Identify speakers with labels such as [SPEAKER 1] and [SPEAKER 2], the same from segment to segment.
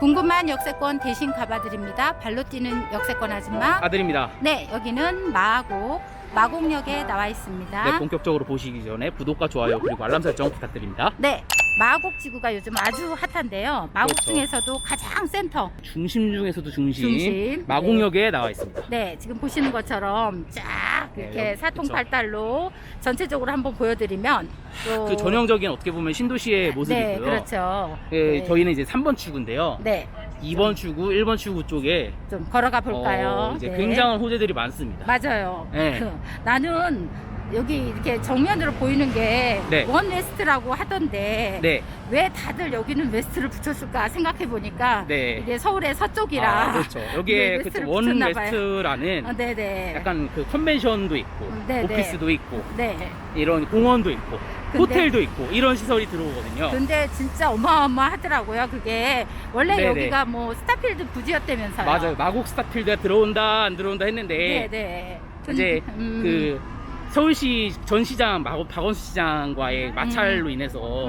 [SPEAKER 1] 궁금한 역세권 대신 가봐드립니다. 발로 뛰는 역세권 아줌마.
[SPEAKER 2] 아들입니다.
[SPEAKER 1] 네, 여기는 마곡역에 나와 있습니다.
[SPEAKER 2] 네, 본격적으로 보시기 전에 구독과 좋아요 그리고 알람 설정 부탁드립니다.
[SPEAKER 1] 네, 마곡 지구가 요즘 아주 핫한데요. 마곡
[SPEAKER 2] 그렇죠.
[SPEAKER 1] 중에서도 가장 센터.
[SPEAKER 2] 중심 중에서도 중심,
[SPEAKER 1] 중심.
[SPEAKER 2] 마곡역에 나와 있습니다.
[SPEAKER 1] 네, 지금 보시는 것처럼 쫙 이렇게
[SPEAKER 2] 네,
[SPEAKER 1] 사통팔달로 전체적으로 한번 보여드리면 또
[SPEAKER 2] 그 전형적인 어떻게 보면 신도시의 모습이고요.
[SPEAKER 1] 네, 그렇죠.
[SPEAKER 2] 네, 저희는 이제 3번 출구인데요.
[SPEAKER 1] 네,
[SPEAKER 2] 2번 출구, 1번 출구 쪽에
[SPEAKER 1] 좀 걸어가 볼까요?
[SPEAKER 2] 이제
[SPEAKER 1] 네.
[SPEAKER 2] 굉장한 호재들이 많습니다.
[SPEAKER 1] 맞아요.
[SPEAKER 2] 네.
[SPEAKER 1] 나는 여기 이렇게 정면으로 보이는 게
[SPEAKER 2] 네.
[SPEAKER 1] 원웨스트라고 하던데
[SPEAKER 2] 네,
[SPEAKER 1] 왜 다들 여기는 웨스트를 붙였을까 생각해 보니까
[SPEAKER 2] 네.
[SPEAKER 1] 이게 서울의 서쪽이라
[SPEAKER 2] 그렇죠.
[SPEAKER 1] 네,
[SPEAKER 2] 여기에
[SPEAKER 1] 웨스트를
[SPEAKER 2] 원
[SPEAKER 1] 붙였나 봐요.
[SPEAKER 2] 웨스트라는
[SPEAKER 1] 네네.
[SPEAKER 2] 약간 그 컨벤션도 있고,
[SPEAKER 1] 네, 네.
[SPEAKER 2] 오피스도 있고,
[SPEAKER 1] 네.
[SPEAKER 2] 이런 공원도 있고,
[SPEAKER 1] 근데-
[SPEAKER 2] 호텔도 있고 이런 시설이 들어오거든요.
[SPEAKER 1] 근데 진짜 어마어마하더라고요. 그게 원래
[SPEAKER 2] 네네.
[SPEAKER 1] 여기가 뭐 스타필드 부지였다면서요.
[SPEAKER 2] 맞아요. 마곡 스타필드가 들어온다 안 들어온다 했는데
[SPEAKER 1] 네네.
[SPEAKER 2] 이제 그 서울시 전 시장 박원순 시장과의 마찰로 인해서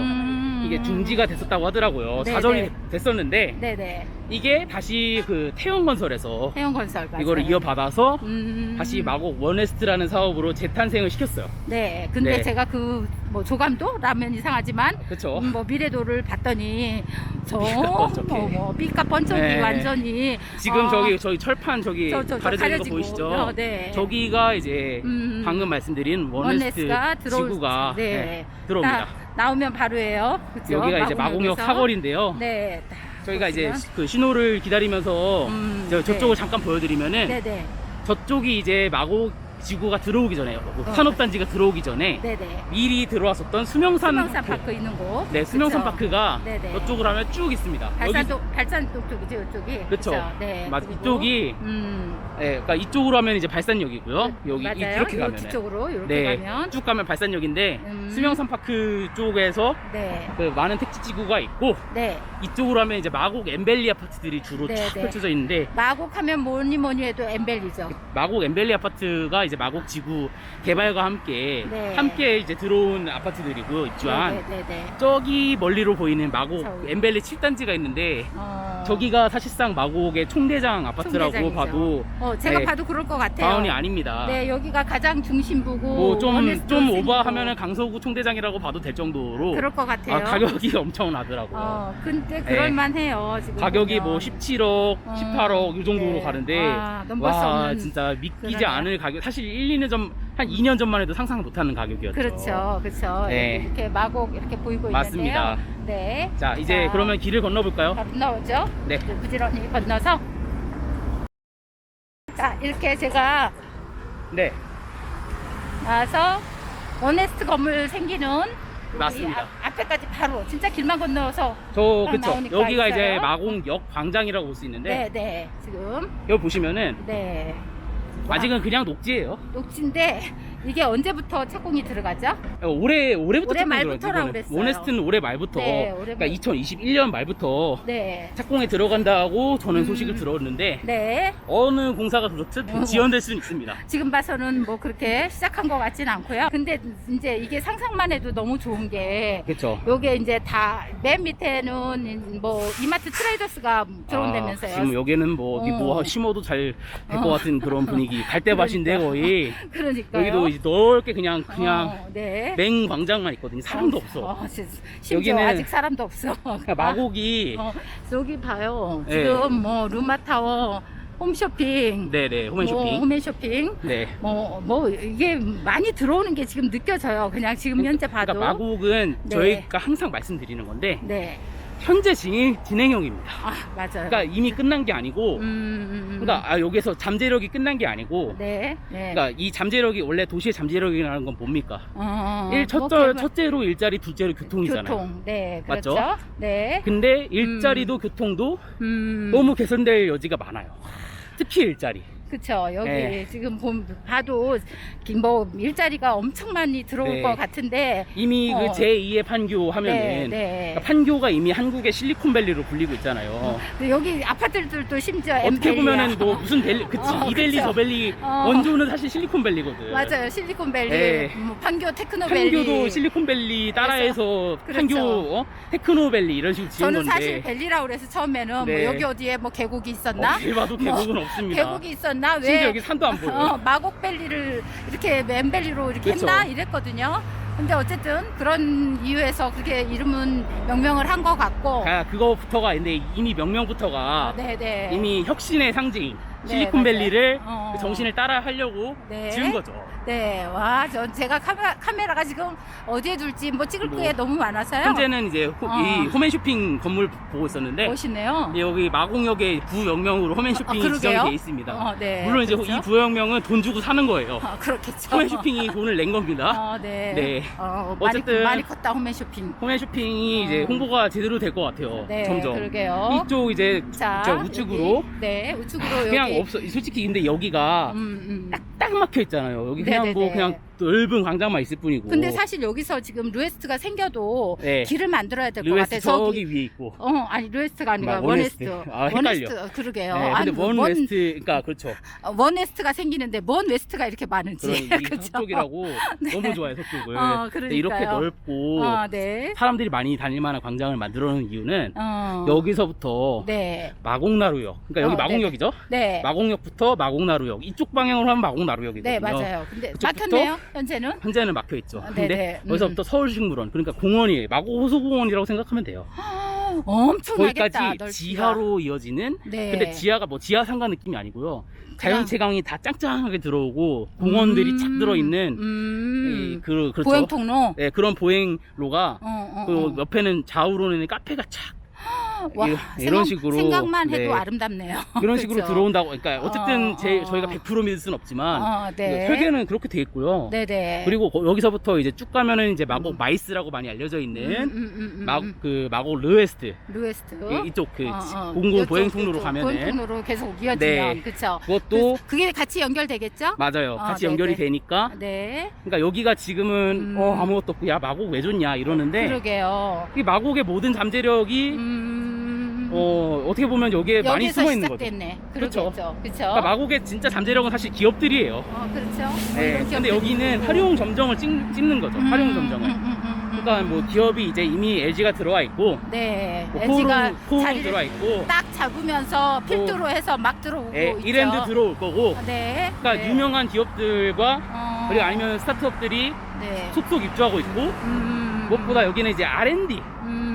[SPEAKER 2] 이게 중지가 됐었다고 하더라고요.
[SPEAKER 1] 네네.
[SPEAKER 2] 사정이 됐었는데
[SPEAKER 1] 네네.
[SPEAKER 2] 이게 다시 그 태영건설에서
[SPEAKER 1] 해운건설 맞아요.
[SPEAKER 2] 이거를 이어받아서
[SPEAKER 1] 음.
[SPEAKER 2] 다시 마곡 원웨스트라는 사업으로 재탄생을 시켰어요.
[SPEAKER 1] 네, 근데
[SPEAKER 2] 네.
[SPEAKER 1] 제가 그 뭐 조감도라면 이상하지만
[SPEAKER 2] 그렇죠.
[SPEAKER 1] 뭐 미래도를 봤더니
[SPEAKER 2] 삐까 번쩍해.
[SPEAKER 1] 뭐 삐까 번쩍이
[SPEAKER 2] 네.
[SPEAKER 1] 완전히
[SPEAKER 2] 지금 저희 철판 저기
[SPEAKER 1] 저
[SPEAKER 2] 가려져 있는 거
[SPEAKER 1] 가려지고.
[SPEAKER 2] 보이시죠?
[SPEAKER 1] 네.
[SPEAKER 2] 저기가 이제 방금 말씀드린 원웨스트
[SPEAKER 1] 원웨스트가
[SPEAKER 2] 지구가
[SPEAKER 1] 네.
[SPEAKER 2] 들어옵니다.
[SPEAKER 1] 나오면 바로예요. 그죠?
[SPEAKER 2] 여기가 이제 마곡역
[SPEAKER 1] 마곡역에서.
[SPEAKER 2] 사거리인데요.
[SPEAKER 1] 네.
[SPEAKER 2] 저희가 이제
[SPEAKER 1] 보시면.
[SPEAKER 2] 그 신호를 기다리면서 저쪽을
[SPEAKER 1] 네.
[SPEAKER 2] 잠깐 보여드리면은
[SPEAKER 1] 네네.
[SPEAKER 2] 저쪽이 이제 마곡 지구가 들어오기 전에 산업단지가 들어오기 전에
[SPEAKER 1] 네네.
[SPEAKER 2] 미리 들어왔었던 수명산
[SPEAKER 1] 파크 있는 곳.
[SPEAKER 2] 네, 수명산
[SPEAKER 1] 그쵸?
[SPEAKER 2] 파크가
[SPEAKER 1] 네네.
[SPEAKER 2] 저쪽으로 하면 쭉 있습니다.
[SPEAKER 1] 발산동 쪽이죠, 이쪽이.
[SPEAKER 2] 그쵸.
[SPEAKER 1] 네.
[SPEAKER 2] 맞
[SPEAKER 1] 그리고,
[SPEAKER 2] 이쪽이 네, 그러니까 이쪽으로 하면 이제 발산역이고요. 여기
[SPEAKER 1] 맞아요.
[SPEAKER 2] 이렇게
[SPEAKER 1] 요
[SPEAKER 2] 가면
[SPEAKER 1] 뒤쪽으로 이렇게
[SPEAKER 2] 네,
[SPEAKER 1] 가면.
[SPEAKER 2] 쭉 가면 발산역인데
[SPEAKER 1] 음.
[SPEAKER 2] 수명산 파크 쪽에서
[SPEAKER 1] 네.
[SPEAKER 2] 그 많은 택지 지구가 있고
[SPEAKER 1] 네.
[SPEAKER 2] 이쪽으로 하면 이제 마곡 엠벨리 아파트들이 주로
[SPEAKER 1] 네,
[SPEAKER 2] 쫙
[SPEAKER 1] 네.
[SPEAKER 2] 펼쳐져 있는데
[SPEAKER 1] 마곡하면 뭐니 해도 엠벨리죠.
[SPEAKER 2] 마곡 엠벨리 아파트가 이제 마곡 지구 개발과 함께
[SPEAKER 1] 네.
[SPEAKER 2] 함께 이제 들어온 아파트들이고 입주한
[SPEAKER 1] 네네네.
[SPEAKER 2] 저기 멀리로 보이는 마곡
[SPEAKER 1] 저기.
[SPEAKER 2] 엠벨리 7단지가 있는데 저기가 사실상 마곡의 총대장 아파트라고
[SPEAKER 1] 총대장이죠.
[SPEAKER 2] 봐도
[SPEAKER 1] 제가
[SPEAKER 2] 네,
[SPEAKER 1] 봐도 그럴 것 같아요.
[SPEAKER 2] 과언이 아닙니다.
[SPEAKER 1] 네, 여기가 가장 중심부고
[SPEAKER 2] 뭐 좀
[SPEAKER 1] 원웨스트 센터.
[SPEAKER 2] 오버하면은 강서구 총대장이라고 봐도 될 정도로
[SPEAKER 1] 그럴 것 같아요.
[SPEAKER 2] 가격이 엄청나더라고요.
[SPEAKER 1] 근데 그럴만해요. 지금
[SPEAKER 2] 가격이
[SPEAKER 1] 보면.
[SPEAKER 2] 뭐 17억, 18억 이 정도로
[SPEAKER 1] 네.
[SPEAKER 2] 가는데
[SPEAKER 1] 넘볼 수 없는.
[SPEAKER 2] 진짜 믿기지
[SPEAKER 1] 그러네요.
[SPEAKER 2] 않을 가격. 사실 한 2년 전만 해도 상상 못하는 가격이었죠.
[SPEAKER 1] 그렇죠, 그렇죠.
[SPEAKER 2] 네.
[SPEAKER 1] 이렇게 마곡 이렇게 보이고
[SPEAKER 2] 맞습니다.
[SPEAKER 1] 있는데요. 네.
[SPEAKER 2] 자, 이제 그러면 길을 건너볼까요?
[SPEAKER 1] 건너오죠.
[SPEAKER 2] 네.
[SPEAKER 1] 부지런히 건너서. 자, 이렇게 제가
[SPEAKER 2] 네,
[SPEAKER 1] 나와서 원웨스트 건물 생기는
[SPEAKER 2] 맞습니다.
[SPEAKER 1] 앞에까지 바로 진짜 길만 건너서 딱
[SPEAKER 2] 그쵸.
[SPEAKER 1] 나오니까
[SPEAKER 2] 여기가 이제
[SPEAKER 1] 있어요.
[SPEAKER 2] 마곡역 광장이라고 볼 수 있는데
[SPEAKER 1] 네, 지금
[SPEAKER 2] 여기 보시면은
[SPEAKER 1] 네.
[SPEAKER 2] 아직은 그냥 녹지예요.
[SPEAKER 1] 녹지인데 이게 언제부터 착공이 들어가죠?
[SPEAKER 2] 올해부터
[SPEAKER 1] 올해
[SPEAKER 2] 착공이
[SPEAKER 1] 말부터라고
[SPEAKER 2] 들어가요.
[SPEAKER 1] 그랬어요.
[SPEAKER 2] 원웨스트는 올해 말부터,
[SPEAKER 1] 네, 올해
[SPEAKER 2] 그러니까 2021년 말부터
[SPEAKER 1] 네.
[SPEAKER 2] 착공에 들어간다고 저는 소식을 들었는데
[SPEAKER 1] 네.
[SPEAKER 2] 어느 공사가 그렇듯 지연될 수는 있습니다.
[SPEAKER 1] 지금 봐서는 뭐 그렇게 시작한 것 같진 않고요. 근데 이제 이게 상상만 해도 너무 좋은 게
[SPEAKER 2] 그렇죠.
[SPEAKER 1] 요게 이제 다 맨 밑에는 뭐 이마트 트레이더스가 들어온다면서요.
[SPEAKER 2] 지금 여기는 뭐 어디 뭐 심어도 잘 될 것 같은 그런 분위기. 갈대밭인데 거의
[SPEAKER 1] 그러니까요.
[SPEAKER 2] 여기도 이제 넓게 그냥
[SPEAKER 1] 네.
[SPEAKER 2] 맹 광장만 있거든요. 사람도 없어.
[SPEAKER 1] 심지어
[SPEAKER 2] 여기는
[SPEAKER 1] 아직 사람도 없어.
[SPEAKER 2] 그러니까 마곡이
[SPEAKER 1] 여기 봐요.
[SPEAKER 2] 네.
[SPEAKER 1] 지금 뭐 루마타워, 홈쇼핑,
[SPEAKER 2] 네네 홈앤쇼핑.
[SPEAKER 1] 홈앤쇼핑.
[SPEAKER 2] 네.
[SPEAKER 1] 뭐 이게 많이 들어오는 게 지금 느껴져요. 그냥 지금 현재 봐도.
[SPEAKER 2] 그러니까 마곡은
[SPEAKER 1] 네.
[SPEAKER 2] 저희가 항상 말씀드리는 건데
[SPEAKER 1] 네.
[SPEAKER 2] 현재 진행형입니다.
[SPEAKER 1] 맞아요.
[SPEAKER 2] 그러니까 이미 끝난 게 아니고, 그러니까 여기서 잠재력이 끝난 게 아니고,
[SPEAKER 1] 네.
[SPEAKER 2] 그러니까 이 잠재력이 원래 도시의 잠재력이라는 건 뭡니까?
[SPEAKER 1] 뭐
[SPEAKER 2] 첫째로 일자리, 둘째로 교통이잖아요.
[SPEAKER 1] 교통. 네. 그렇죠.
[SPEAKER 2] 맞죠?
[SPEAKER 1] 네.
[SPEAKER 2] 근데 일자리도 교통도 너무 개선될 여지가 많아요. 특히 일자리.
[SPEAKER 1] 그쵸. 여기
[SPEAKER 2] 네.
[SPEAKER 1] 지금 봐도 뭐 일자리가 엄청 많이 들어올
[SPEAKER 2] 네.
[SPEAKER 1] 것 같은데.
[SPEAKER 2] 이미 그 제2의 판교 하면은
[SPEAKER 1] 네, 네.
[SPEAKER 2] 그러니까 판교가 이미 한국의 실리콘밸리로 불리고 있잖아요.
[SPEAKER 1] 근데 여기 아파트들도 심지어
[SPEAKER 2] 어떻게
[SPEAKER 1] 엠밸리야.
[SPEAKER 2] 보면은 뭐 무슨 밸리, 그치, 이 밸리
[SPEAKER 1] 그쵸.
[SPEAKER 2] 저 밸리 원조는 사실 실리콘밸리거든.
[SPEAKER 1] 맞아요. 실리콘밸리,
[SPEAKER 2] 네.
[SPEAKER 1] 뭐 판교 테크노밸리.
[SPEAKER 2] 판교도 실리콘밸리 따라해서
[SPEAKER 1] 그렇죠.
[SPEAKER 2] 판교 테크노밸리 이런 식으로 지은
[SPEAKER 1] 저는
[SPEAKER 2] 건데.
[SPEAKER 1] 사실 밸리라고 그래서 처음에는
[SPEAKER 2] 네.
[SPEAKER 1] 뭐 여기 어디에 뭐 계곡이 있었나?
[SPEAKER 2] 어디 봐도 계곡은 없습니다.
[SPEAKER 1] 계곡이 있었나?
[SPEAKER 2] 심지어
[SPEAKER 1] 왜
[SPEAKER 2] 여기 산도 안 보여.
[SPEAKER 1] 마곡밸리를 이렇게 맨밸리로 이렇게
[SPEAKER 2] 그쵸.
[SPEAKER 1] 했나? 이랬거든요. 근데 어쨌든 그런 이유에서 그렇게 이름은 명명을 한 것 같고.
[SPEAKER 2] 아, 그거부터가 근데 이미 명명부터가
[SPEAKER 1] 네네.
[SPEAKER 2] 이미 혁신의 상징
[SPEAKER 1] 네,
[SPEAKER 2] 실리콘밸리를
[SPEAKER 1] 맞아요.
[SPEAKER 2] 그 정신을 따라 하려고
[SPEAKER 1] 네.
[SPEAKER 2] 지은 거죠.
[SPEAKER 1] 네, 와, 제가 카메라가 지금 어디에 둘지 뭐 찍을
[SPEAKER 2] 뭐,
[SPEAKER 1] 게 너무 많아서요.
[SPEAKER 2] 현재는 이제 이 홈앤쇼핑 건물 보고 있었는데
[SPEAKER 1] 멋있네요.
[SPEAKER 2] 여기 마곡역의 부역명으로 홈앤쇼핑이
[SPEAKER 1] 그러게요?
[SPEAKER 2] 지정이 돼 있습니다.
[SPEAKER 1] 네,
[SPEAKER 2] 물론 이제
[SPEAKER 1] 그렇죠?
[SPEAKER 2] 이 부역명은 돈 주고 사는 거예요.
[SPEAKER 1] 그렇겠죠.
[SPEAKER 2] 홈앤쇼핑이 돈을 낸 겁니다.
[SPEAKER 1] 네.
[SPEAKER 2] 네.
[SPEAKER 1] 어쨌든 많이 컸다 홈앤쇼핑.
[SPEAKER 2] 홈앤쇼핑이 이제 홍보가 제대로 될 것 같아요.
[SPEAKER 1] 네,
[SPEAKER 2] 점점.
[SPEAKER 1] 그러게요.
[SPEAKER 2] 이쪽 이제
[SPEAKER 1] 자,
[SPEAKER 2] 저 우측으로
[SPEAKER 1] 여기, 네, 우측으로
[SPEAKER 2] 그냥
[SPEAKER 1] 여기.
[SPEAKER 2] 없어. 솔직히 근데 여기가 딱 막혀 있잖아요. 여기 그냥
[SPEAKER 1] 네네네.
[SPEAKER 2] 뭐 그냥 넓은 광장만 있을 뿐이고.
[SPEAKER 1] 근데 사실 여기서 지금 루에스트가 생겨도
[SPEAKER 2] 네.
[SPEAKER 1] 길을 만들어야 될 것
[SPEAKER 2] 루에스트
[SPEAKER 1] 같아서
[SPEAKER 2] 저기 위에 있고.
[SPEAKER 1] 아니 루에스트가 아니라
[SPEAKER 2] 원웨스트.
[SPEAKER 1] 원웨스트.
[SPEAKER 2] 아, 헷갈려.
[SPEAKER 1] 원웨스트 그러게요.
[SPEAKER 2] 네,
[SPEAKER 1] 아니,
[SPEAKER 2] 근데 원웨스트, 그러니까 그렇죠.
[SPEAKER 1] 원웨스트가 생기는데 먼 웨스트가 이렇게 많은지.
[SPEAKER 2] 그런 이
[SPEAKER 1] 그쵸?
[SPEAKER 2] 서쪽이라고 너무 좋아요, 서쪽을. 근데
[SPEAKER 1] 그러니까요.
[SPEAKER 2] 이렇게 넓고
[SPEAKER 1] 네.
[SPEAKER 2] 사람들이 많이 다닐 만한 광장을 만들어 놓은 이유는 여기서부터
[SPEAKER 1] 네.
[SPEAKER 2] 마곡나루역. 그러니까 여기 마곡역이죠.
[SPEAKER 1] 네.
[SPEAKER 2] 마곡역부터 마곡나루역. 이쪽 방향으로 하면 마곡나루역이거든요.
[SPEAKER 1] 네, 맞아요. 근데
[SPEAKER 2] 그쪽부터
[SPEAKER 1] 막혔네요, 현재는.
[SPEAKER 2] 현재는 막혀 있죠. 근데
[SPEAKER 1] 네네.
[SPEAKER 2] 여기서부터 서울식물원, 그러니까 공원이에요. 마곡호수공원이라고 생각하면 돼요.
[SPEAKER 1] 엄청나겠다.
[SPEAKER 2] 거기까지
[SPEAKER 1] 넓기가.
[SPEAKER 2] 지하로 이어지는.
[SPEAKER 1] 네.
[SPEAKER 2] 근데 지하가 뭐 지하 상가 느낌이 아니고요. 자연채광이 다 짱짱하게 들어오고 공원들이 착 들어있는 그렇죠.
[SPEAKER 1] 보행 통로.
[SPEAKER 2] 네, 그런 보행로가 그
[SPEAKER 1] 어.
[SPEAKER 2] 옆에는 좌우로는 카페가 착
[SPEAKER 1] 와,
[SPEAKER 2] 이런 식으로
[SPEAKER 1] 생각만 해도
[SPEAKER 2] 네.
[SPEAKER 1] 아름답네요.
[SPEAKER 2] 이런 식으로
[SPEAKER 1] 그렇죠?
[SPEAKER 2] 들어온다고. 그러니까 어쨌든
[SPEAKER 1] 어.
[SPEAKER 2] 저희가 100% 믿을 수는 없지만
[SPEAKER 1] 네.
[SPEAKER 2] 설계는 그렇게 돼 있고요.
[SPEAKER 1] 네네.
[SPEAKER 2] 그리고 여기서부터 이제 쭉 가면은 이제 마곡 마이스라고 많이 알려져 있는 마곡 르웨스트
[SPEAKER 1] 루에스트.
[SPEAKER 2] 이쪽 그 공공
[SPEAKER 1] 이쪽,
[SPEAKER 2] 보행 통로로
[SPEAKER 1] 이쪽
[SPEAKER 2] 가면은
[SPEAKER 1] 보행 통로로 계속 이어지면
[SPEAKER 2] 네.
[SPEAKER 1] 그렇죠.
[SPEAKER 2] 그것도
[SPEAKER 1] 그게 같이 연결되겠죠?
[SPEAKER 2] 맞아요. 같이
[SPEAKER 1] 네,
[SPEAKER 2] 연결이
[SPEAKER 1] 네.
[SPEAKER 2] 되니까.
[SPEAKER 1] 네.
[SPEAKER 2] 그러니까 여기가 지금은 아무것도 없고 야 마곡 왜 좋냐 이러는데
[SPEAKER 1] 그러게요.
[SPEAKER 2] 이 마곡의 모든 잠재력이 어떻게 보면 여기에 많이
[SPEAKER 1] 여기서
[SPEAKER 2] 숨어 있는 거죠.
[SPEAKER 1] 시작됐네.
[SPEAKER 2] 그렇죠.
[SPEAKER 1] 그렇죠. 그렇죠.
[SPEAKER 2] 그러니까 마곡의 진짜 잠재력은 사실 기업들이에요.
[SPEAKER 1] 그렇죠.
[SPEAKER 2] 네.
[SPEAKER 1] 이런
[SPEAKER 2] 근데
[SPEAKER 1] 기업들이
[SPEAKER 2] 여기는
[SPEAKER 1] 있고.
[SPEAKER 2] 활용 점정을 찍는 거죠. 활용 점정을. 그러니까 뭐 기업이 이제 이미 LG가 들어와 있고,
[SPEAKER 1] 네.
[SPEAKER 2] 뭐
[SPEAKER 1] LG가
[SPEAKER 2] 코오롱
[SPEAKER 1] 자리를
[SPEAKER 2] 들어와 있고,
[SPEAKER 1] 딱 잡으면서 필두로 해서 막 들어오고
[SPEAKER 2] 예,
[SPEAKER 1] 있죠.
[SPEAKER 2] 이랜드 들어올 거고.
[SPEAKER 1] 네.
[SPEAKER 2] 그러니까
[SPEAKER 1] 네.
[SPEAKER 2] 유명한 기업들과 그리고 아니면 스타트업들이
[SPEAKER 1] 네.
[SPEAKER 2] 속속 입주하고 있고, 무엇보다 여기는 이제 R&D.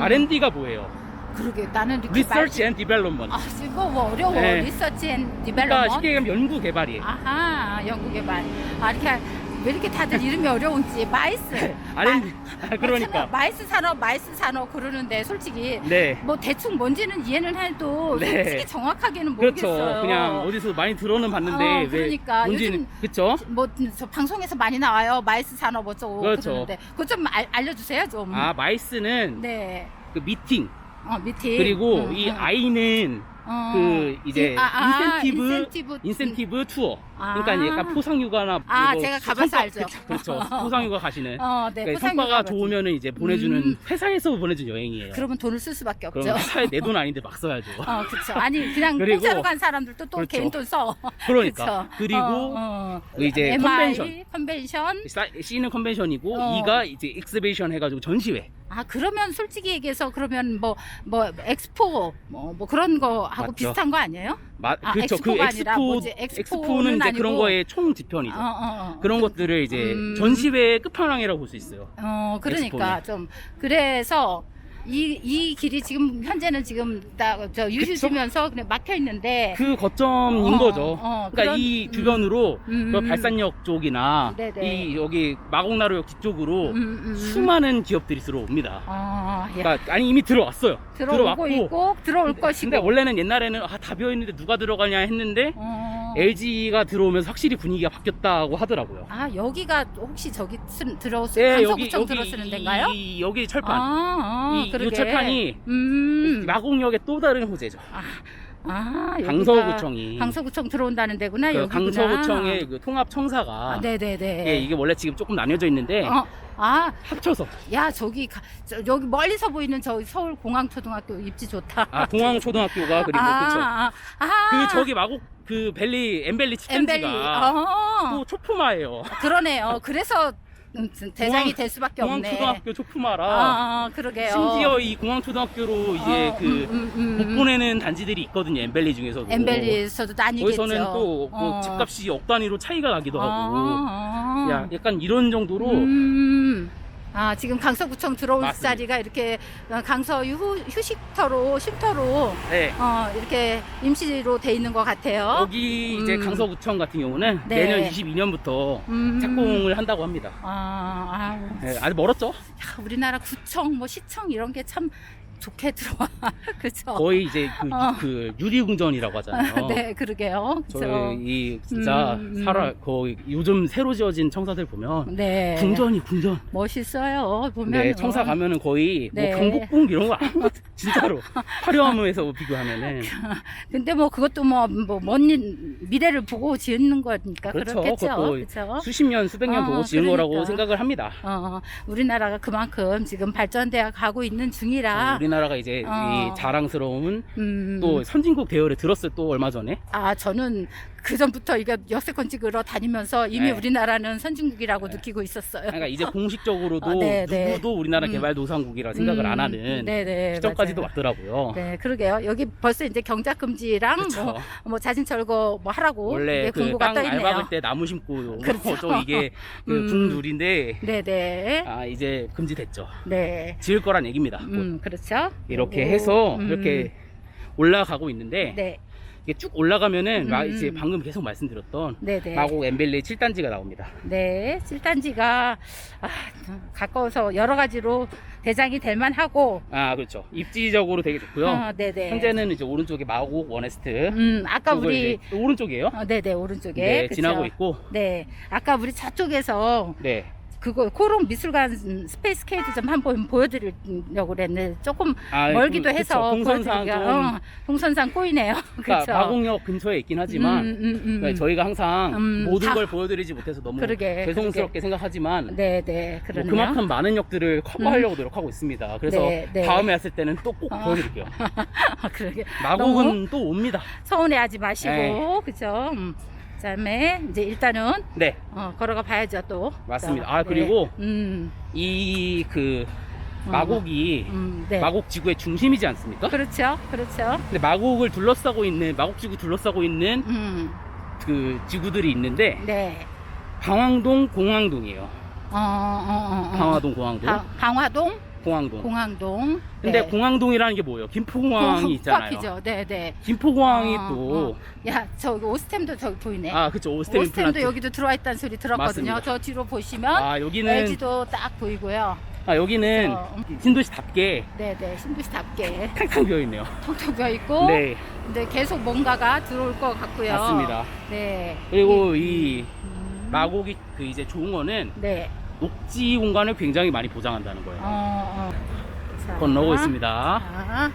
[SPEAKER 2] R&D가 뭐예요?
[SPEAKER 1] 그러게 나는 이렇게
[SPEAKER 2] Research and Development.
[SPEAKER 1] 이거 뭐 어려워.
[SPEAKER 2] 네.
[SPEAKER 1] 리서치 앤
[SPEAKER 2] 그러니까
[SPEAKER 1] 디벨롭먼트.
[SPEAKER 2] 쉽게 얘기하면 연구 개발이에요.
[SPEAKER 1] 아하, 연구 개발. 이렇게 왜 이렇게 다들 이름이 어려운지. 마이스.
[SPEAKER 2] R&D. 그러니까.
[SPEAKER 1] 그렇잖아요. 마이스 산업 그러는데 솔직히
[SPEAKER 2] 네.
[SPEAKER 1] 뭐 대충 뭔지는 이해는 해도
[SPEAKER 2] 네.
[SPEAKER 1] 솔직히 정확하게는
[SPEAKER 2] 그렇죠.
[SPEAKER 1] 모르겠어요.
[SPEAKER 2] 그냥 어디서 많이 들어는 봤는데
[SPEAKER 1] 그러니까
[SPEAKER 2] 왜 뭔지는
[SPEAKER 1] 요즘
[SPEAKER 2] 그렇죠.
[SPEAKER 1] 뭐 저 방송에서 많이 나와요. 마이스 산업 어쩌고
[SPEAKER 2] 그렇죠.
[SPEAKER 1] 그러는데 그거 좀 알려주세요 좀.
[SPEAKER 2] 마이스는
[SPEAKER 1] 네.
[SPEAKER 2] 그 미팅
[SPEAKER 1] 밑에
[SPEAKER 2] 그리고 이 I는 그 이제 인센티브 투어. 그러니까 약간 포상휴가나
[SPEAKER 1] 제가 가봐서 알죠.
[SPEAKER 2] 그렇죠. 포상휴가 가시는.
[SPEAKER 1] 네,
[SPEAKER 2] 그러니까 성과가 좋으면은 이제 보내주는 회사에서 보내준 여행이에요.
[SPEAKER 1] 그러면 돈을 쓸 수밖에 없죠.
[SPEAKER 2] 그럼 회사에 내 돈 아닌데 막 써야죠.
[SPEAKER 1] 그렇죠. 아니 그냥
[SPEAKER 2] 그리고-
[SPEAKER 1] 공짜로 간 사람들도 또
[SPEAKER 2] 그렇죠.
[SPEAKER 1] 개인 돈 써.
[SPEAKER 2] 그러니까.
[SPEAKER 1] 그렇죠.
[SPEAKER 2] 그리고 이제
[SPEAKER 1] MI, 컨벤션.
[SPEAKER 2] C는 컨벤션이고 E가 이제 익스비션 해가지고 전시회.
[SPEAKER 1] 그러면 솔직히 얘기해서 그러면 뭐 엑스포 뭐 그런 거 하고
[SPEAKER 2] 맞죠.
[SPEAKER 1] 비슷한 거 아니에요?
[SPEAKER 2] 그렇죠. 그
[SPEAKER 1] 엑스포가 아니라 뭐지?
[SPEAKER 2] 엑스포는 이제 그런
[SPEAKER 1] 아니고.
[SPEAKER 2] 거의 총 지편이죠. 그런 것들을 이제 전시회의 끝판왕이라고 볼 수 있어요.
[SPEAKER 1] 그러니까 좀 그래서 이 길이 지금 현재는 지금 유지 주면서 그냥 막혀 있는데
[SPEAKER 2] 그 거점인 거죠. 그러니까
[SPEAKER 1] 그런-
[SPEAKER 2] 이 주변으로 그 발산역 쪽이나
[SPEAKER 1] 네네.
[SPEAKER 2] 이 여기 마곡나루역 뒤쪽으로 수많은 기업들이 들어옵니다. 그러니까 아니 이미 들어왔어요.
[SPEAKER 1] 들어오고 있고 들어올 것이고.
[SPEAKER 2] 근데 원래는 옛날에는 다 비어 있는데 누가 들어가냐 했는데 LG가 들어오면서 확실히 분위기가 바뀌었다고 하더라고요.
[SPEAKER 1] 여기가 혹시 저기 들어오는
[SPEAKER 2] 네,
[SPEAKER 1] 강서구청 들어쓰는 데인가요?
[SPEAKER 2] 여기 철판. 이
[SPEAKER 1] 그러게.
[SPEAKER 2] 철판이 마곡역의 또 다른 호재죠.
[SPEAKER 1] 아, 여기가
[SPEAKER 2] 강서구청이
[SPEAKER 1] 강서구청 들어온다는 데구나.
[SPEAKER 2] 그
[SPEAKER 1] 여기구나.
[SPEAKER 2] 강서구청의 그 통합청사가
[SPEAKER 1] 아, 네네네.
[SPEAKER 2] 예, 이게 원래 지금 조금 나뉘어져 있는데
[SPEAKER 1] 아,
[SPEAKER 2] 합쳐서
[SPEAKER 1] 야 저기 여기 멀리서 보이는 저 서울공항초등학교 입지 좋다.
[SPEAKER 2] 아 공항초등학교가 그리고 그쵸. 그 저기 마곡 그 엠벨리 치킨지가 또 초품화예요.
[SPEAKER 1] 그러네요. 그래서 대장이 될 수밖에 없네.
[SPEAKER 2] 공항초등학교 초품화라.
[SPEAKER 1] 그러게요.
[SPEAKER 2] 심지어 이 공항초등학교로 이제 못 보내는 단지들이 있거든요. 엠벨리 중에서도.
[SPEAKER 1] 엠벨리에서도 나뉘겠죠.
[SPEAKER 2] 거기서는 또 뭐 집값이 억 단위로 차이가 나기도 하고. 야, 약간 이런 정도로.
[SPEAKER 1] 지금 강서구청 들어올
[SPEAKER 2] 맞습니다.
[SPEAKER 1] 자리가 이렇게 강서 휴식터로 쉼터로
[SPEAKER 2] 네.
[SPEAKER 1] 이렇게 임시로 돼 있는 것 같아요.
[SPEAKER 2] 여기 이제 강서구청 같은 경우는
[SPEAKER 1] 네.
[SPEAKER 2] 내년 22년부터 착공을 한다고 합니다. 네, 아직 멀었죠?
[SPEAKER 1] 야, 우리나라 구청, 뭐 시청 이런 게 참 좋게 들어와. 그죠?
[SPEAKER 2] 거의 이제 그 유리궁전이라고 하잖아요.
[SPEAKER 1] 네, 그러게요. 그죠?
[SPEAKER 2] 저희 이 진짜 거의 요즘 새로 지어진 청사들 보면
[SPEAKER 1] 네.
[SPEAKER 2] 궁전.
[SPEAKER 1] 멋있어요. 보면.
[SPEAKER 2] 네, 청사 가면은 거의
[SPEAKER 1] 네.
[SPEAKER 2] 뭐 경복궁 이런 거 아무 진짜로 화려함에서 비교하면은.
[SPEAKER 1] 근데 뭐 그것도 뭐 먼 미래를 보고 지은 거니까
[SPEAKER 2] 그렇죠.
[SPEAKER 1] 그렇겠죠.
[SPEAKER 2] 그것도
[SPEAKER 1] 그렇죠.
[SPEAKER 2] 수십 년, 수백 년 보고 지은
[SPEAKER 1] 그러니까.
[SPEAKER 2] 거라고 생각을 합니다.
[SPEAKER 1] 우리나라가 그만큼 지금 발전되어 가고 있는 중이라.
[SPEAKER 2] 우리나라가 이제 이 자랑스러운 또 선진국 대열에 들었어요. 또 얼마 전에.
[SPEAKER 1] 저는 그 전부터 이게 역세권 찍으러 다니면서 이미
[SPEAKER 2] 네.
[SPEAKER 1] 우리나라는 선진국이라고 느끼고 있었어요.
[SPEAKER 2] 그러니까 이제 공식적으로도
[SPEAKER 1] 네.
[SPEAKER 2] 누구도 우리나라 개발도상국이라 생각을 안 하는 시점까지도
[SPEAKER 1] 맞아요.
[SPEAKER 2] 왔더라고요.
[SPEAKER 1] 네, 그러게요. 여기 벌써 이제 경작금지랑 뭐 자진 철거 뭐 하라고
[SPEAKER 2] 원래 그
[SPEAKER 1] 공고가
[SPEAKER 2] 땅
[SPEAKER 1] 떠 있네요.
[SPEAKER 2] 밟을 때 나무 심고
[SPEAKER 1] 그렇죠.
[SPEAKER 2] 또 이게 그 국룰인데
[SPEAKER 1] 네네.
[SPEAKER 2] 이제 금지됐죠.
[SPEAKER 1] 네.
[SPEAKER 2] 지을 거란 얘기입니다.
[SPEAKER 1] 그렇죠.
[SPEAKER 2] 이렇게
[SPEAKER 1] 그리고,
[SPEAKER 2] 해서 이렇게 올라가고 있는데
[SPEAKER 1] 네.
[SPEAKER 2] 이게 쭉 올라가면은 이제 방금 계속 말씀드렸던
[SPEAKER 1] 네네.
[SPEAKER 2] 마곡 엠벨리 7단지가 나옵니다.
[SPEAKER 1] 네, 7단지가 가까워서 여러 가지로 대장이 될 만하고.
[SPEAKER 2] 그렇죠. 입지적으로 되게 좋고요.
[SPEAKER 1] 네네.
[SPEAKER 2] 현재는 이제 오른쪽에 마곡 원에스트.
[SPEAKER 1] 아까 우리
[SPEAKER 2] 이제 오른쪽이에요.
[SPEAKER 1] 네네 오른쪽에
[SPEAKER 2] 네,
[SPEAKER 1] 그쵸?
[SPEAKER 2] 지나고 있고.
[SPEAKER 1] 네, 아까 우리 저쪽에서
[SPEAKER 2] 네.
[SPEAKER 1] 그거 코롱 미술관 스페이스 케이드 좀 한번 보여드리려고 그랬는데 조금 멀기도
[SPEAKER 2] 그쵸.
[SPEAKER 1] 해서
[SPEAKER 2] 동선상 좀
[SPEAKER 1] 동선상 꼬이네요.
[SPEAKER 2] 그러니까
[SPEAKER 1] 그쵸?
[SPEAKER 2] 마곡역 근처에 있긴 하지만 그러니까 저희가 항상 모든 걸 보여드리지 못해서 너무 죄송스럽게 생각하지만
[SPEAKER 1] 네네 그러네요.
[SPEAKER 2] 그만큼 많은 역들을 커버하려고 노력하고 있습니다. 그래서
[SPEAKER 1] 네.
[SPEAKER 2] 다음에 왔을 때는 또 꼭 보여드릴게요.
[SPEAKER 1] 그러게.
[SPEAKER 2] 마곡은 또 옵니다.
[SPEAKER 1] 서운해하지 마시고
[SPEAKER 2] 네.
[SPEAKER 1] 그죠? 그다음에 이제 일단은
[SPEAKER 2] 네.
[SPEAKER 1] 걸어가 봐야죠 또.
[SPEAKER 2] 맞습니다. 그리고 이 그 마곡이
[SPEAKER 1] 네.
[SPEAKER 2] 마곡 지구의 중심이지 않습니까?
[SPEAKER 1] 그렇죠.
[SPEAKER 2] 근데 마곡 지구 둘러싸고 있는 그 지구들이 있는데
[SPEAKER 1] 네.
[SPEAKER 2] 방황동, 공항동이에요. 방화동, 공항동.
[SPEAKER 1] 공항동.
[SPEAKER 2] 근데
[SPEAKER 1] 네.
[SPEAKER 2] 공항동이라는 게 뭐예요? 김포공항이 있잖아요.
[SPEAKER 1] 코앞이죠. 네.
[SPEAKER 2] 김포공항이 또
[SPEAKER 1] 야, 저기 오스템도 저기 보이네.
[SPEAKER 2] 그쵸. 오스템
[SPEAKER 1] 오스템도
[SPEAKER 2] 임플란트.
[SPEAKER 1] 여기도 들어와 있다는 소리 들었거든요.
[SPEAKER 2] 맞습니다.
[SPEAKER 1] 저 뒤로 보시면
[SPEAKER 2] 여기는
[SPEAKER 1] LG도 딱 보이고요.
[SPEAKER 2] 여기는 신도시답게
[SPEAKER 1] 네네, 신도시답게
[SPEAKER 2] 탕탕 비어 있네요.
[SPEAKER 1] 텅텅 비어 있고.
[SPEAKER 2] 네,
[SPEAKER 1] 근데 계속 뭔가가 들어올 것 같고요.
[SPEAKER 2] 맞습니다.
[SPEAKER 1] 네.
[SPEAKER 2] 그리고 이 마곡이 그 이제 좋은 거는
[SPEAKER 1] 네.
[SPEAKER 2] 녹지 공간을 굉장히 많이 보장한다는 거예요.
[SPEAKER 1] 자,
[SPEAKER 2] 건너고 있습니다.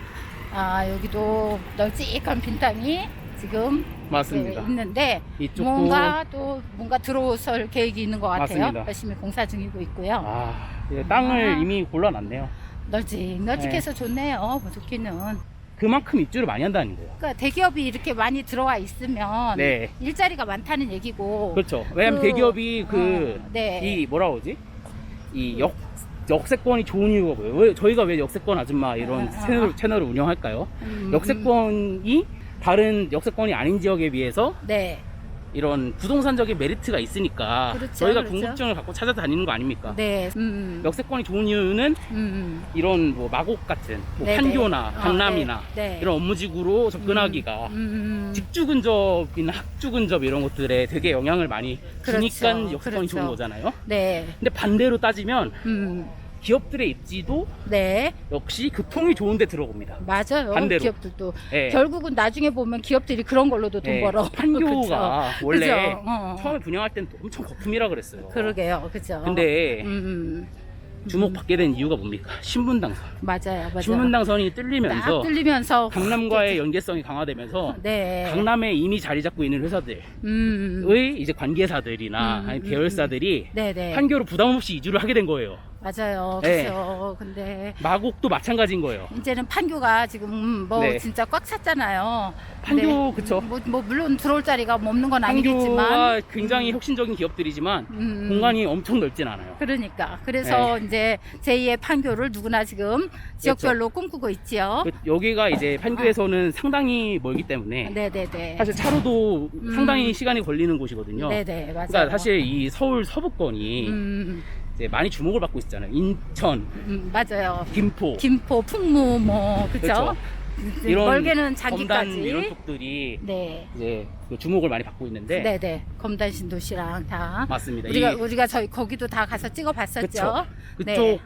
[SPEAKER 1] 여기도 널찍한 빈 땅이 지금
[SPEAKER 2] 맞습니다.
[SPEAKER 1] 있는데
[SPEAKER 2] 이쪽도
[SPEAKER 1] 뭔가 들어설 계획이 있는 것 같아요.
[SPEAKER 2] 맞습니다.
[SPEAKER 1] 열심히 공사 중이고 있고요.
[SPEAKER 2] 이제 땅을 이미 골라놨네요.
[SPEAKER 1] 널찍해서 좋네요. 좋기는.
[SPEAKER 2] 그만큼 입주를 많이 한다는 거예요.
[SPEAKER 1] 그러니까 대기업이 이렇게 많이 들어와 있으면
[SPEAKER 2] 네.
[SPEAKER 1] 일자리가 많다는 얘기고.
[SPEAKER 2] 그렇죠. 왜냐면 대기업이
[SPEAKER 1] 네.
[SPEAKER 2] 이 뭐라 그러지? 이 역세권이 좋은 이유가 뭐예요? 저희가 왜 역세권 아줌마 이런 채널을 운영할까요? 역세권이 다른 역세권이 아닌 지역에 비해서
[SPEAKER 1] 네.
[SPEAKER 2] 이런 부동산적인 메리트가 있으니까
[SPEAKER 1] 그렇죠,
[SPEAKER 2] 저희가
[SPEAKER 1] 그렇죠.
[SPEAKER 2] 궁극증을 갖고 찾아다니는 거 아닙니까?
[SPEAKER 1] 네.
[SPEAKER 2] 역세권이 좋은 이유는 이런 뭐 마곡 같은 뭐
[SPEAKER 1] 네네.
[SPEAKER 2] 판교나 강남이나
[SPEAKER 1] 네.
[SPEAKER 2] 이런 업무지구로 접근하기가 직주 근접이나 학주 근접 이런 것들에 되게 영향을 많이 주니까
[SPEAKER 1] 그렇죠.
[SPEAKER 2] 역세권이 좋은 거잖아요.
[SPEAKER 1] 네.
[SPEAKER 2] 근데 반대로 따지면 기업들의 입지도
[SPEAKER 1] 네.
[SPEAKER 2] 역시 교통이 좋은데 들어옵니다.
[SPEAKER 1] 맞아요.
[SPEAKER 2] 반대로.
[SPEAKER 1] 기업들도
[SPEAKER 2] 네.
[SPEAKER 1] 결국은 나중에 보면 기업들이 그런 걸로도 돈
[SPEAKER 2] 네.
[SPEAKER 1] 벌어.
[SPEAKER 2] 판교가
[SPEAKER 1] 그쵸?
[SPEAKER 2] 원래
[SPEAKER 1] 그쵸?
[SPEAKER 2] 처음에 분양할 때는 엄청 거품이라 그랬어요.
[SPEAKER 1] 그러게요. 그죠.
[SPEAKER 2] 근데 주목받게 된 이유가 뭡니까? 신분당선.
[SPEAKER 1] 맞아요.
[SPEAKER 2] 신분당선이
[SPEAKER 1] 딱
[SPEAKER 2] 뚫리면서
[SPEAKER 1] 뚫리면서
[SPEAKER 2] 강남과의 연계성이 강화되면서
[SPEAKER 1] 네.
[SPEAKER 2] 강남에 이미 자리 잡고 있는 회사들의 이제 관계사들이나 아니 계열사들이
[SPEAKER 1] 네네.
[SPEAKER 2] 판교로 부담 없이 이주를 하게 된 거예요.
[SPEAKER 1] 맞아요.
[SPEAKER 2] 네.
[SPEAKER 1] 그렇죠. 근데
[SPEAKER 2] 마곡도 마찬가지인 거예요.
[SPEAKER 1] 이제는 판교가 지금 뭐
[SPEAKER 2] 네.
[SPEAKER 1] 진짜 꽉 찼잖아요.
[SPEAKER 2] 판교 그쵸.
[SPEAKER 1] 뭐 물론 들어올 자리가 없는 건 아니겠지만
[SPEAKER 2] 판교가 굉장히 혁신적인 기업들이지만 공간이 엄청 넓진 않아요.
[SPEAKER 1] 그러니까 그래서 이제 제2의 판교를 누구나 지금 지역별로 꿈꾸고 있지요.
[SPEAKER 2] 여기가 이제 판교에서는 상당히 멀기 때문에
[SPEAKER 1] 네네네.
[SPEAKER 2] 사실 차로도 상당히 시간이 걸리는 곳이거든요.
[SPEAKER 1] 네네 맞아요.
[SPEAKER 2] 그러니까 사실 이 서울 서부권이 이제 많이 주목을 받고 있잖아요. 인천,
[SPEAKER 1] 맞아요.
[SPEAKER 2] 김포,
[SPEAKER 1] 풍무 뭐 그죠?
[SPEAKER 2] 그렇죠. 이런
[SPEAKER 1] 멀게는
[SPEAKER 2] 검단
[SPEAKER 1] 장기까지.
[SPEAKER 2] 이런 쪽들이
[SPEAKER 1] 네.
[SPEAKER 2] 이제 그 주목을 많이 받고 있는데
[SPEAKER 1] 네네. 검단 신도시랑 다.
[SPEAKER 2] 맞습니다.
[SPEAKER 1] 우리가 저희 거기도 다 가서 찍어봤었죠.
[SPEAKER 2] 그쵸.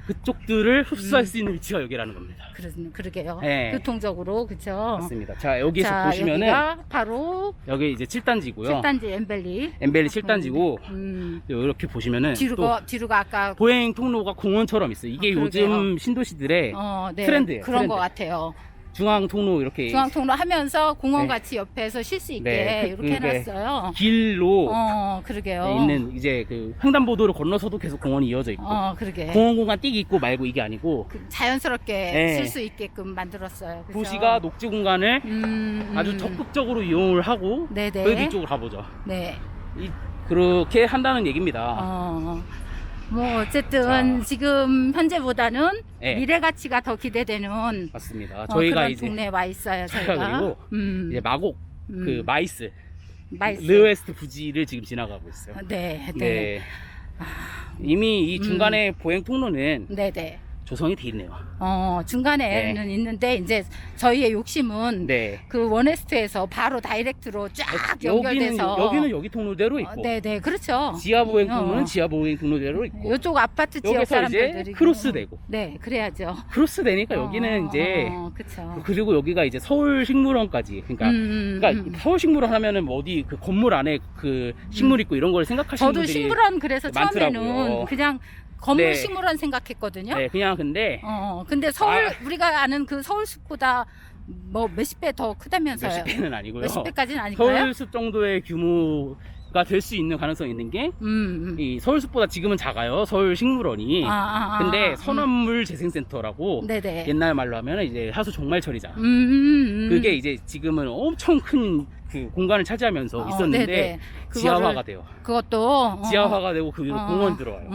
[SPEAKER 2] 그쪽들을 흡수할 수 있는 위치가 여기라는 겁니다.
[SPEAKER 1] 그러게요.
[SPEAKER 2] 네.
[SPEAKER 1] 교통적으로 그죠.
[SPEAKER 2] 맞습니다. 자 여기서
[SPEAKER 1] 자,
[SPEAKER 2] 보시면은
[SPEAKER 1] 여기가 바로
[SPEAKER 2] 여기 이제 7단지고요.
[SPEAKER 1] 7단지 엠벨리.
[SPEAKER 2] 엠벨리 7단지고 이렇게 보시면은
[SPEAKER 1] 뒤로가 아까
[SPEAKER 2] 보행 통로가 공원처럼 있어요. 이게
[SPEAKER 1] 그러게요.
[SPEAKER 2] 요즘 신도시들의
[SPEAKER 1] 네.
[SPEAKER 2] 트렌드예요.
[SPEAKER 1] 그런
[SPEAKER 2] 트렌드.
[SPEAKER 1] 것 같아요.
[SPEAKER 2] 중앙 통로 이렇게
[SPEAKER 1] 중앙통로 하면서 공원
[SPEAKER 2] 네.
[SPEAKER 1] 같이 옆에서 쉴 수 있게
[SPEAKER 2] 네,
[SPEAKER 1] 이렇게 해놨어요.
[SPEAKER 2] 길로
[SPEAKER 1] 그러게요.
[SPEAKER 2] 있는 이제 그 횡단보도를 건너서도 계속 공원이 이어져 있고
[SPEAKER 1] 그러게.
[SPEAKER 2] 공원 공간 띄기 있고 말고 이게 아니고
[SPEAKER 1] 자연스럽게
[SPEAKER 2] 네.
[SPEAKER 1] 쉴 수 있게끔 만들었어요. 그죠?
[SPEAKER 2] 도시가 녹지 공간을 아주 적극적으로 이용을 하고
[SPEAKER 1] 네네.
[SPEAKER 2] 저희도 이쪽으로 가보죠.
[SPEAKER 1] 네.
[SPEAKER 2] 그렇게 한다는 얘기입니다.
[SPEAKER 1] 뭐 어쨌든 지금 현재보다는
[SPEAKER 2] 네.
[SPEAKER 1] 미래 가치가 더 기대되는
[SPEAKER 2] 맞습니다. 저희가
[SPEAKER 1] 그런
[SPEAKER 2] 이제
[SPEAKER 1] 동네에 와 있어요. 저희가.
[SPEAKER 2] 그리고 이제 마곡 그 마이스
[SPEAKER 1] 마이스.
[SPEAKER 2] 르웨스트 부지를 지금 지나가고 있어요.
[SPEAKER 1] 네.
[SPEAKER 2] 네. 이미 이 중간에 보행 통로는
[SPEAKER 1] 네네.
[SPEAKER 2] 조성이 돼 있네요.
[SPEAKER 1] 중간에는 있는데 이제 저희의 욕심은
[SPEAKER 2] 네.
[SPEAKER 1] 그 원웨스트에서 바로 다이렉트로 쫙 연결돼서
[SPEAKER 2] 여기는 여기 통로대로 있고
[SPEAKER 1] 네네 그렇죠.
[SPEAKER 2] 지하 보행 통로는 지하 보행 통로대로 있고
[SPEAKER 1] 이쪽 아파트 지역
[SPEAKER 2] 여기서
[SPEAKER 1] 사람들이
[SPEAKER 2] 이제 크로스 되고
[SPEAKER 1] 네 그래야죠.
[SPEAKER 2] 크로스 되니까 여기는 이제
[SPEAKER 1] 그쵸.
[SPEAKER 2] 그리고 여기가 이제 서울식물원까지 그러니까 서울식물원 하면은 뭐 어디 그 건물 안에 그 식물 있고 이런 걸 생각하시는
[SPEAKER 1] 저도
[SPEAKER 2] 분들이
[SPEAKER 1] 식물원 그래서 처음에는
[SPEAKER 2] 많더라고요.
[SPEAKER 1] 그냥 건물
[SPEAKER 2] 네.
[SPEAKER 1] 식물원 생각했거든요.
[SPEAKER 2] 네 그냥 근데
[SPEAKER 1] 근데 서울 우리가 아는 그 서울숲보다 뭐 몇십 배 더 크다면서요.
[SPEAKER 2] 몇십 배는 아니고요.
[SPEAKER 1] 몇십 배까지는 아닐까요?
[SPEAKER 2] 서울숲 정도의 규모가 될 수 있는 가능성이 있는 게 이 서울숲보다 지금은 작아요. 서울식물원이. 근데 선원물 재생센터라고
[SPEAKER 1] 네네.
[SPEAKER 2] 옛날 말로 하면 이제 하수 종말 처리장. 그게 이제 지금은 엄청 큰 그 공간을 차지하면서 있었는데
[SPEAKER 1] 네네.
[SPEAKER 2] 지하화가 돼요.
[SPEAKER 1] 그것도
[SPEAKER 2] 지하화가 되고 그 공원 들어와요.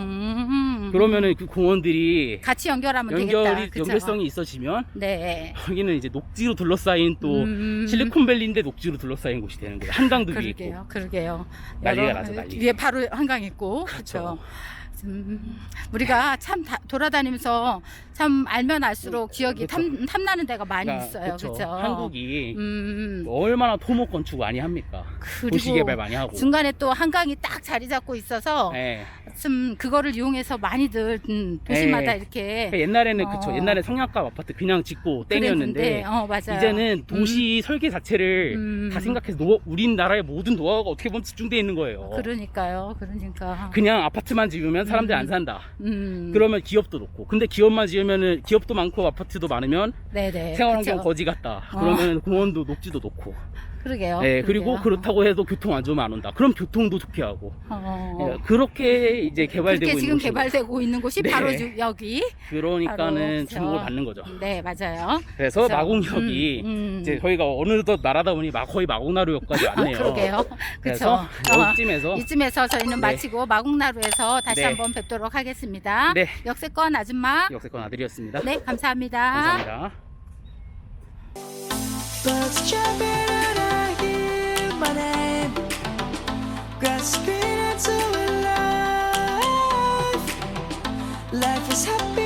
[SPEAKER 2] 그러면은 그 공원들이
[SPEAKER 1] 같이 연결하면 되겠다. 그쵸?
[SPEAKER 2] 연결성이 있어지면
[SPEAKER 1] 네.
[SPEAKER 2] 여기는 이제 녹지로 둘러싸인 또 실리콘밸리인데 녹지로 둘러싸인 곳이 되는 거예요. 한강도 위에 있고.
[SPEAKER 1] 그러게요.
[SPEAKER 2] 난리가 나죠, 난리.
[SPEAKER 1] 위에 바로 한강 있고. 그렇죠. 우리가 참 돌아다니면서 참 알면 알수록 지역이 탐나는 데가 많이 있어요.
[SPEAKER 2] 그쵸.
[SPEAKER 1] 그렇죠.
[SPEAKER 2] 한국이 얼마나 토목 건축 많이 합니까? 도시 개발 많이 하고.
[SPEAKER 1] 중간에 또 한강이 딱 자리 잡고 있어서
[SPEAKER 2] 네.
[SPEAKER 1] 좀 그거를 이용해서 많이들 도시마다
[SPEAKER 2] 네.
[SPEAKER 1] 이렇게
[SPEAKER 2] 그러니까 옛날에는 그쵸. 옛날에 성약값 아파트 그냥 짓고 땡이었는데
[SPEAKER 1] 맞아요.
[SPEAKER 2] 이제는 도시 설계 자체를 다 생각해서 우리나라의 모든 노하우가 어떻게 보면 집중되어 있는 거예요.
[SPEAKER 1] 그러니까
[SPEAKER 2] 그냥 아파트만 지으면 사람들이 안 산다. 그러면 기업도 높고. 근데 기업만 지으면은 기업도 많고 아파트도 많으면
[SPEAKER 1] 네네.
[SPEAKER 2] 생활환경
[SPEAKER 1] 그쵸.
[SPEAKER 2] 거지 같다. 그러면 공원도 녹지도 높고.
[SPEAKER 1] 그러게요.
[SPEAKER 2] 네, 그리고
[SPEAKER 1] 그러게요.
[SPEAKER 2] 그렇다고 해도 교통 안 좋으면 안 온다. 그럼 교통도 도피하고. 네, 그렇게 이제 개발되고
[SPEAKER 1] 그렇게
[SPEAKER 2] 있는
[SPEAKER 1] 지금
[SPEAKER 2] 곳입니다.
[SPEAKER 1] 개발되고 있는 곳이
[SPEAKER 2] 네.
[SPEAKER 1] 바로 여기.
[SPEAKER 2] 그러니까는
[SPEAKER 1] 바로,
[SPEAKER 2] 주목을 받는 거죠.
[SPEAKER 1] 네, 맞아요.
[SPEAKER 2] 그래서
[SPEAKER 1] 그쵸.
[SPEAKER 2] 마곡역이 이제 저희가 어느덧 날아다 보니 거의 마곡나루역까지 왔네요.
[SPEAKER 1] 그러게요.
[SPEAKER 2] 그래서
[SPEAKER 1] 그렇죠. 이쯤에서 저희는
[SPEAKER 2] 네.
[SPEAKER 1] 마치고 마곡나루에서 다시
[SPEAKER 2] 네.
[SPEAKER 1] 한번 뵙도록 하겠습니다.
[SPEAKER 2] 네.
[SPEAKER 1] 역세권 아줌마.
[SPEAKER 2] 역세권 아들이었습니다.
[SPEAKER 1] 네, 감사합니다.
[SPEAKER 2] 감사합니다.
[SPEAKER 3] Birds jumping and I hear my name, grasping into life. Life is happy.